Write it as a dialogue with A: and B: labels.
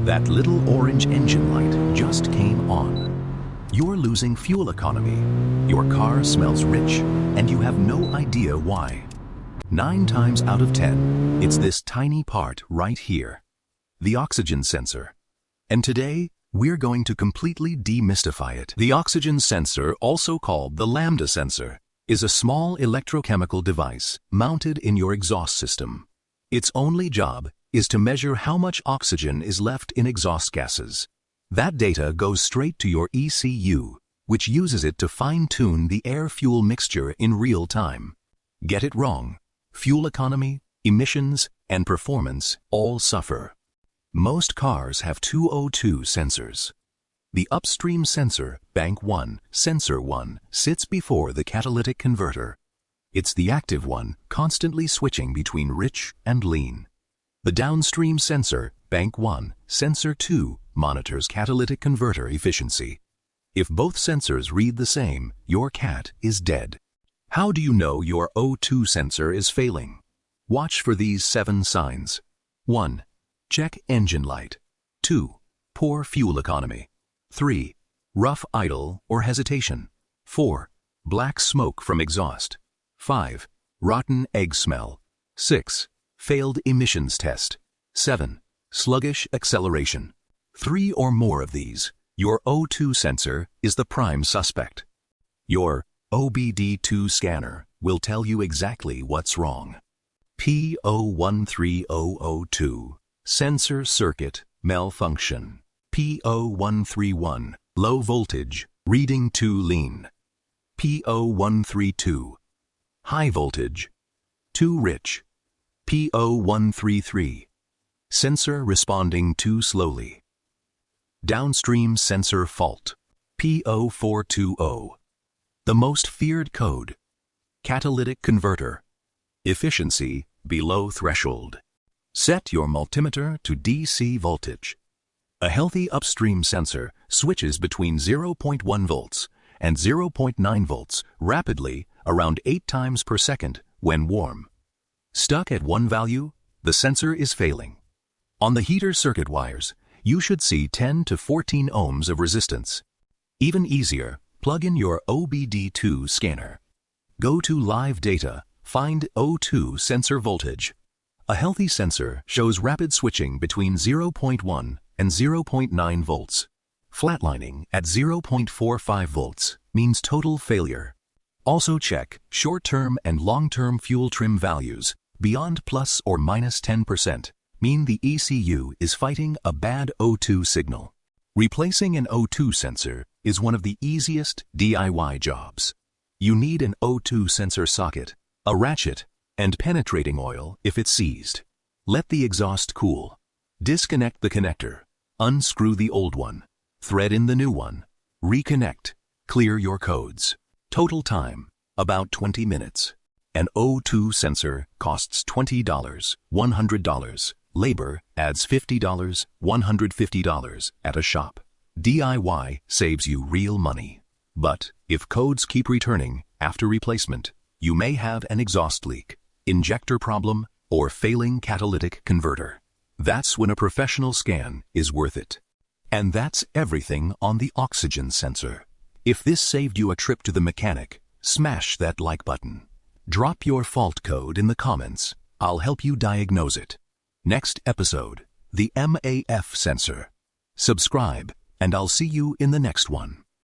A: That little orange engine light just came on. You're losing fuel economy. Your car smells rich, and you have no idea why. 9 times out of 10, it's this tiny part right here, the oxygen sensor. And today, we're going to completely demystify it. The oxygen sensor, also called the lambda sensor, is a small electrochemical device mounted in your exhaust system. Its only job is to measure how much oxygen is left in exhaust gases. That data goes straight to your ECU, which uses it to fine-tune the air-fuel mixture in real time. Get it wrong, fuel economy, emissions, and performance all suffer. Most cars have two O2 sensors. The upstream sensor, bank 1, sensor 1, sits before the catalytic converter. It's the active one, constantly switching between rich and lean. The downstream sensor, bank 1, sensor 2, monitors catalytic converter efficiency. If both sensors read the same, your cat is dead. How do you know your O2 sensor is failing? Watch for these 7 signs. 1. Check engine light. 2. Poor fuel economy. 3. Rough idle or hesitation. 4. Black smoke from exhaust. 5. Rotten egg smell. 6. Failed emissions test. 7. Sluggish acceleration. 3 or more of these, your O2 sensor is the prime suspect. Your OBD2 scanner will tell you exactly what's wrong. P013002, sensor circuit malfunction. P0131, low voltage, reading too lean. P0132, high voltage, too rich. P0133, sensor responding too slowly. Downstream sensor fault. P0420, the most feared code. Catalytic converter, efficiency below threshold. Set your multimeter to DC voltage. A healthy upstream sensor switches between 0.1 volts and 0.9 volts rapidly around 8 times per second when warm. Stuck at one value, the sensor is failing. On the heater circuit wires, you should see 10 to 14 ohms of resistance. Even easier, plug in your OBD2 scanner. Go to Live Data, find O2 sensor voltage. A healthy sensor shows rapid switching between 0.1 and 0.9 volts. Flatlining at 0.45 volts means total failure. Also check short-term and long-term fuel trim values beyond plus or minus 10% mean the ECU is fighting a bad O2 signal. Replacing an O2 sensor is one of the easiest DIY jobs. You need an O2 sensor socket, a ratchet, and penetrating oil if it's seized. Let the exhaust cool. Disconnect the connector. Unscrew the old one. Thread in the new one. Reconnect. Clear your codes. Total time, about 20 minutes. An O2 sensor costs $20, $100. Labor adds $50, $150 at a shop. DIY saves you real money. But if codes keep returning after replacement, you may have an exhaust leak, injector problem, or failing catalytic converter. That's when a professional scan is worth it. And that's everything on the oxygen sensor. If this saved you a trip to the mechanic, smash that like button. Drop your fault code in the comments. I'll help you diagnose it. Next episode, the MAF sensor. Subscribe, and I'll see you in the next one.